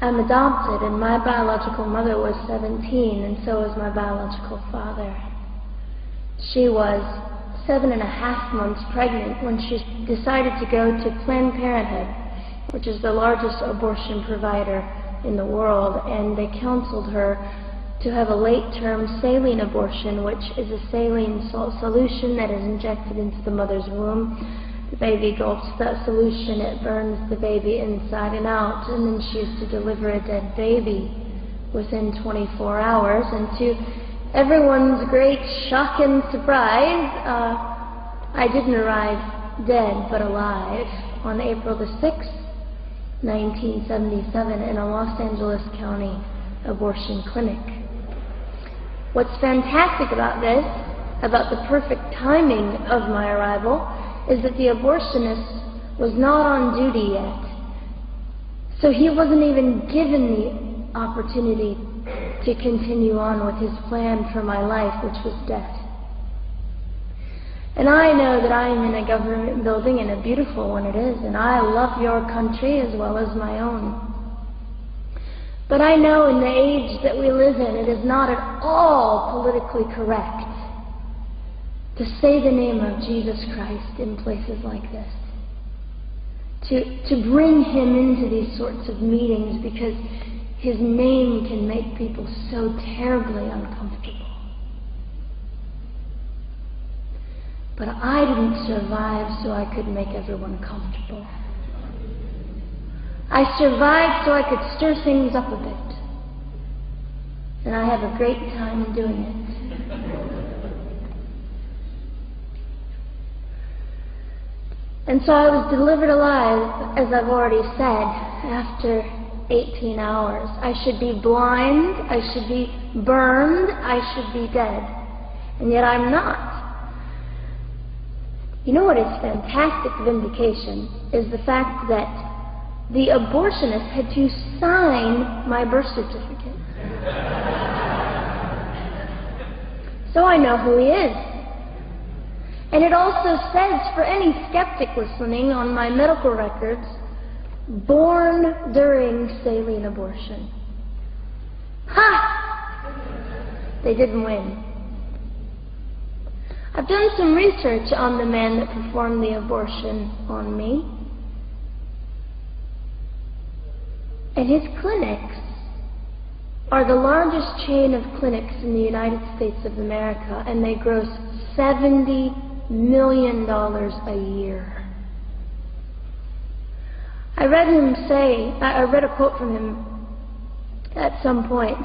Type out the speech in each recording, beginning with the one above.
I'm adopted, and my biological mother was 17, and so was my biological father. She was 7.5 months pregnant when she decided to go to Planned Parenthood, which is the largest abortion provider in the world, and they counseled her to have a late-term saline abortion, which is a saline solution that is injected into the mother's womb. The baby gulps that solution, it burns the baby inside and out, and then she is to deliver a dead baby within 24 hours. And to everyone's great shock and surprise, I didn't arrive dead but alive on April the 6th, 1977 in a Los Angeles County abortion clinic. What's fantastic about this, about the perfect timing of my arrival, is that the abortionist was not on duty yet. So he wasn't even given the opportunity to continue on with his plan for my life, which was death. And I know that I am in a government building, and a beautiful one it is, and I love your country as well as my own. But I know in the age that we live in, it is not at all politically correct to say the name of Jesus Christ in places like this. To bring him into these sorts of meetings because his name can make people so terribly uncomfortable. But I didn't survive so I could make everyone comfortable. I survived so I could stir things up a bit. And I have a great time doing it. And so I was delivered alive, as I've already said, after 18 hours. I should be blind, I should be burned, I should be dead. And yet I'm not. You know what is fantastic vindication is the fact that the abortionist had to sign my birth certificate. So I know who he is. And it also says, for any skeptic listening, on my medical records, born during saline abortion. Ha! They didn't win. I've done some research on the man that performed the abortion on me. And his clinics are the largest chain of clinics in the United States of America, and they gross $70 million a year. I read a quote from him at some point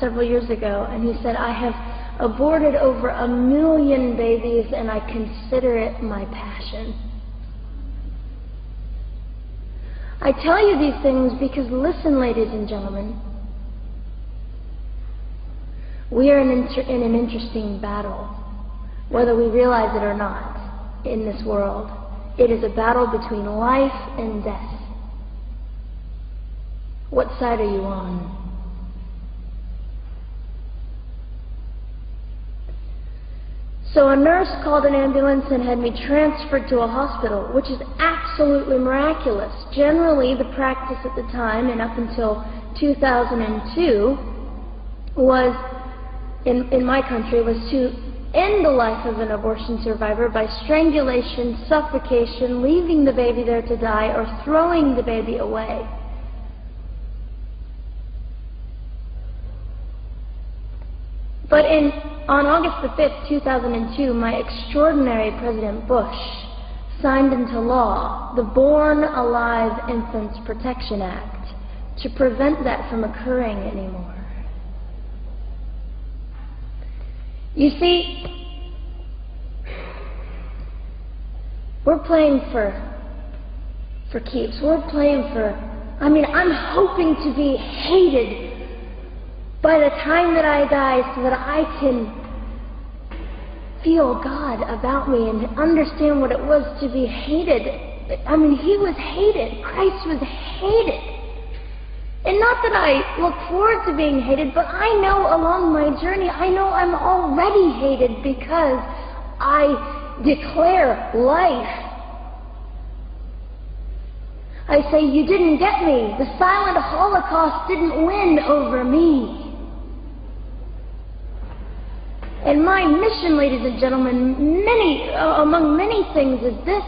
several years ago, and he said, "I have aborted over 1 million babies, and I consider it my passion." I tell you these things because, listen, ladies and gentlemen, we are in an interesting battle, whether we realize it or not, in this world. It is a battle between life and death. What side are you on? So a nurse called an ambulance and had me transferred to a hospital, which is absolutely miraculous. Generally, the practice at the time, and up until 2002, was, in my country, was to end the life of an abortion survivor by strangulation, suffocation, leaving the baby there to die, or throwing the baby away. But on August the 5th, 2002, my extraordinary President Bush signed into law the Born Alive Infants Protection Act to prevent that from occurring anymore. You see, we're playing for keeps. We're playing I'm hoping to be hated by the time that I die so that I can feel God about me and understand what it was to be hated. He was hated. Christ was hated. And not that I look forward to being hated, but I know along my journey, I know I'm already hated because I declare life. I say, you didn't get me. The silent Holocaust didn't win over me. And my mission, ladies and gentlemen, among many things, is this: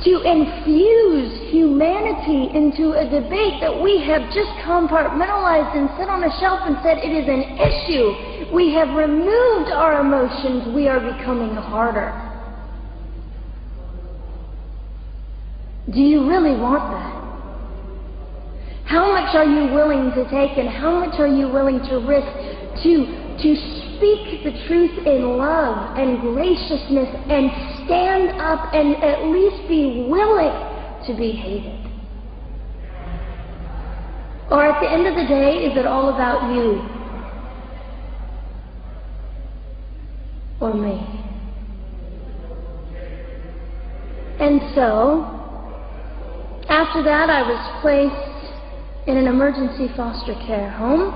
to infuse humanity into a debate that we have just compartmentalized and set on a shelf and said it is an issue. We have removed our emotions. We are becoming harder. Do you really want that? How much are you willing to take, and how much are you willing to risk to speak the truth in love and graciousness and stand up and at least be willing to be hated? Or at the end of the day, is it all about you or me? And so, after that, I was placed in an emergency foster care home,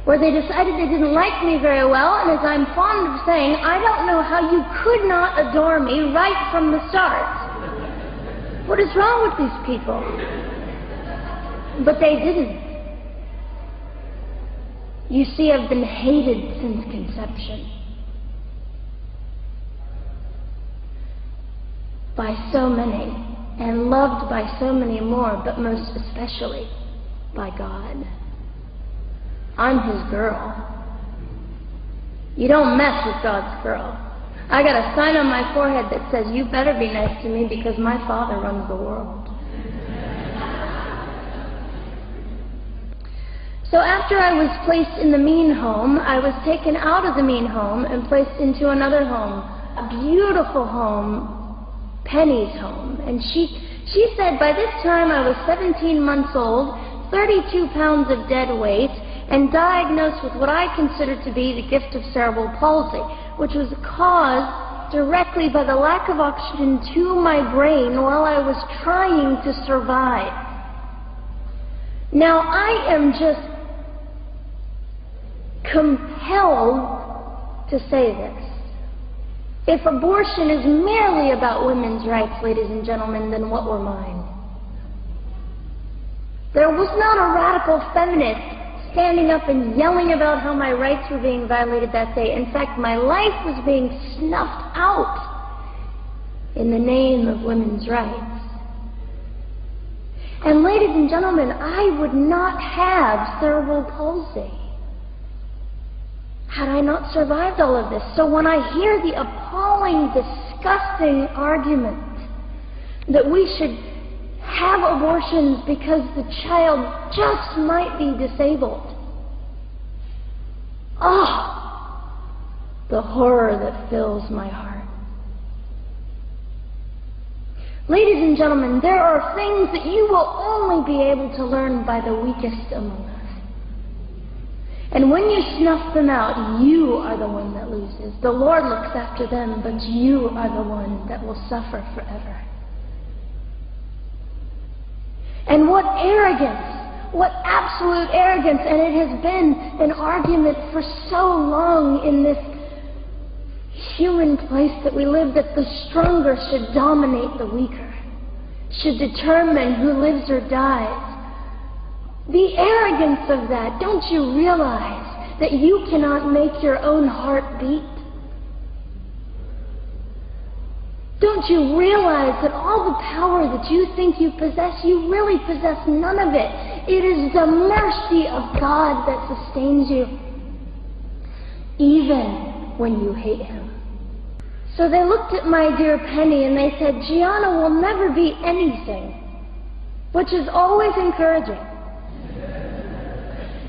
where they decided they didn't like me very well, and as I'm fond of saying, I don't know how you could not adore me right from the start. What is wrong with these people? But they didn't. You see, I've been hated since conception by so many, and loved by so many more, but most especially by God. I'm His girl. You don't mess with God's girl. I got a sign on my forehead that says, you better be nice to me because my Father runs the world. So after I was placed in the mean home, I was taken out of the mean home and placed into another home, a beautiful home, Penny's home. And she said by this time I was 17 months old, 32 pounds of dead weight, and diagnosed with what I considered to be the gift of cerebral palsy, which was caused directly by the lack of oxygen to my brain while I was trying to survive. Now I am just compelled to say this. If abortion is merely about women's rights, ladies and gentlemen, then what were mine? There was not a radical feminist standing up and yelling about how my rights were being violated that day. In fact, my life was being snuffed out in the name of women's rights. And ladies and gentlemen, I would not have cerebral palsy had I not survived all of this. So when I hear the appalling, disgusting argument that we should have abortions because the child just might be disabled, the horror that fills my heart. Ladies and gentlemen, there are things that you will only be able to learn by the weakest among us. And when you snuff them out, you are the one that loses. The Lord looks after them, but you are the one that will suffer forever. And what arrogance, what absolute arrogance, and it has been an argument for so long in this human place that we live, that the stronger should dominate the weaker, should determine who lives or dies. The arrogance of that. Don't you realize that you cannot make your own heart beat? Don't you realize that all the power that you think you possess, you really possess none of it? It is the mercy of God that sustains you, even when you hate Him. So they looked at my dear Penny and they said, Gianna will never be anything, which is always encouraging.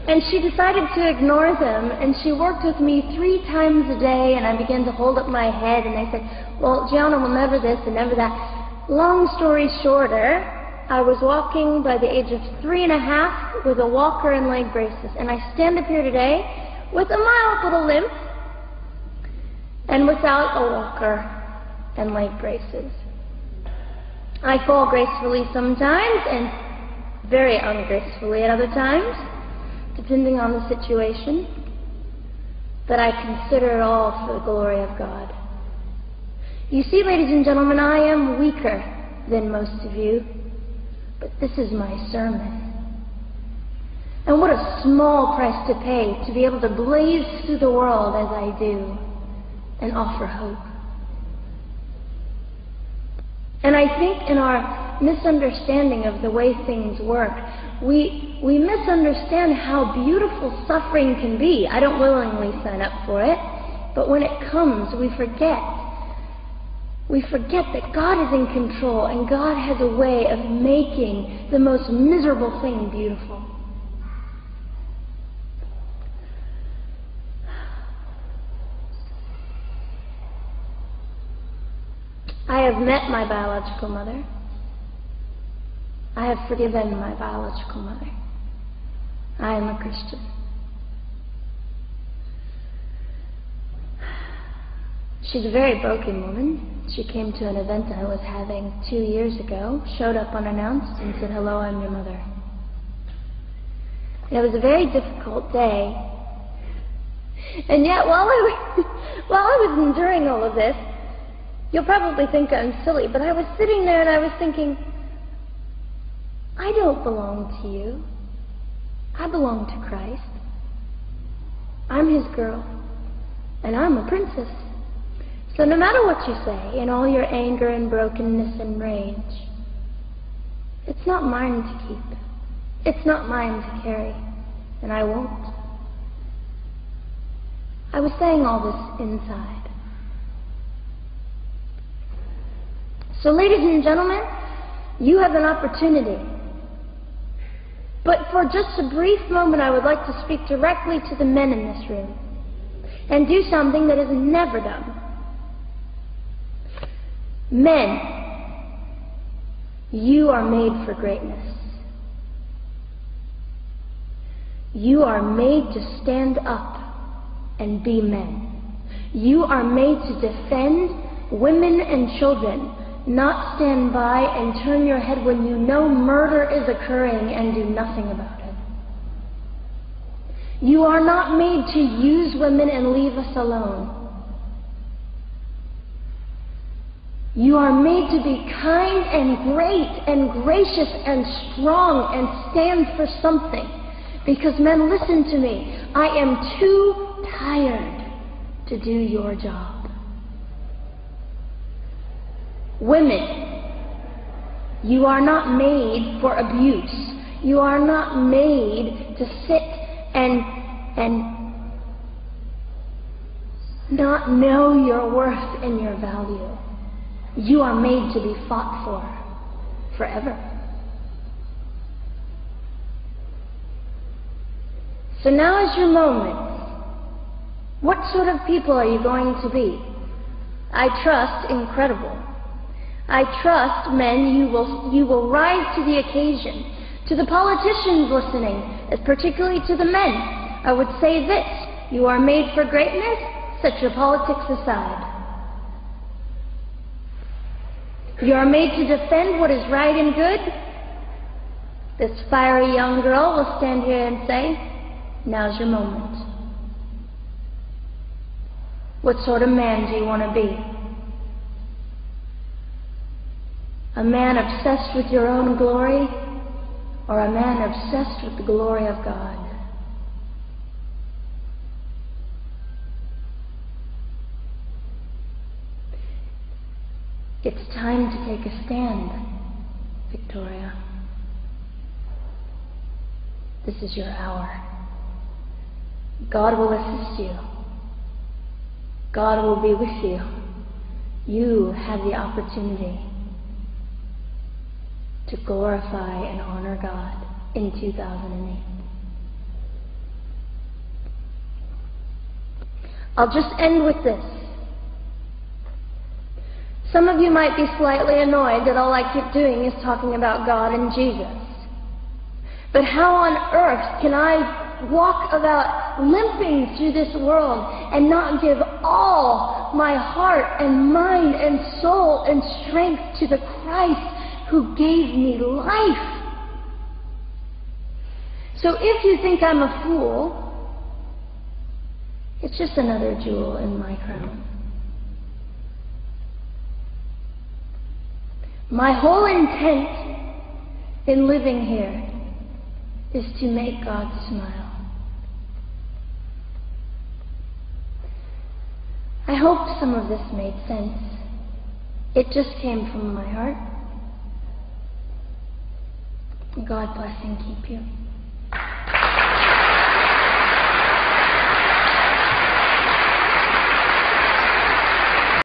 And she decided to ignore them, and she worked with me 3 times a day, and I began to hold up my head, and they said, well, Gianna will never this and never that. Long story shorter, I was walking by the age of 3.5 with a walker and leg braces, and I stand up here today with a mild little limp and without a walker and leg braces. I fall gracefully sometimes and very ungracefully at other times, depending on the situation, but I consider it all for the glory of God. You see, ladies and gentlemen, I am weaker than most of you, but this is my sermon. And what a small price to pay to be able to blaze through the world as I do and offer hope. And I think in our misunderstanding of the way things work, we misunderstand how beautiful suffering can be. I don't willingly sign up for it, but when it comes, we forget. We forget that God is in control and God has a way of making the most miserable thing beautiful. I have met my biological mother. I have forgiven my biological mother. I am a Christian. She's a very broken woman. She came to an event I was having 2 years ago, showed up unannounced, and said, "Hello, I'm your mother." And it was a very difficult day. And yet, while I was enduring all of this, you'll probably think I'm silly, but I was sitting there and I was thinking, I don't belong to you. I belong to Christ. I'm his girl, and I'm a princess. So no matter what you say, in all your anger and brokenness and rage, it's not mine to keep. It's not mine to carry, and I won't. I was saying all this inside. So ladies and gentlemen, you have an opportunity. But for just a brief moment, I would like to speak directly to the men in this room and do something that is never done. Men, you are made for greatness. You are made to stand up and be men. You are made to defend women and children, not stand by and turn your head when you know murder is occurring and do nothing about it. You are not made to use women and leave us alone. You are made to be kind and great and gracious and strong and stand for something. Because men, listen to me. I am too tired to do your job. Women, you are not made for abuse. You are not made to sit and not know your worth and your value. You are made to be fought for forever. So now is your moment. What sort of people are you going to be? I trust incredible. I trust, men, you will rise to the occasion. To the politicians listening, particularly to the men, I would say this: you are made for greatness. Set your politics aside. You are made to defend what is right and good. This fiery young girl will stand here and say, now's your moment. What sort of man do you want to be? A man obsessed with your own glory, or a man obsessed with the glory of God? It's time to take a stand, Victoria. This is your hour. God will assist you. God will be with you. You have the opportunity to glorify and honor God in 2008. I'll just end with this. Some of you might be slightly annoyed that all I keep doing is talking about God and Jesus. But how on earth can I walk about limping through this world and not give all my heart and mind and soul and strength to the Christ who gave me life? So if you think I'm a fool, it's just another jewel in my crown. My whole intent in living here is to make God smile. I hope some of this made sense. It just came from my heart. God bless and keep you.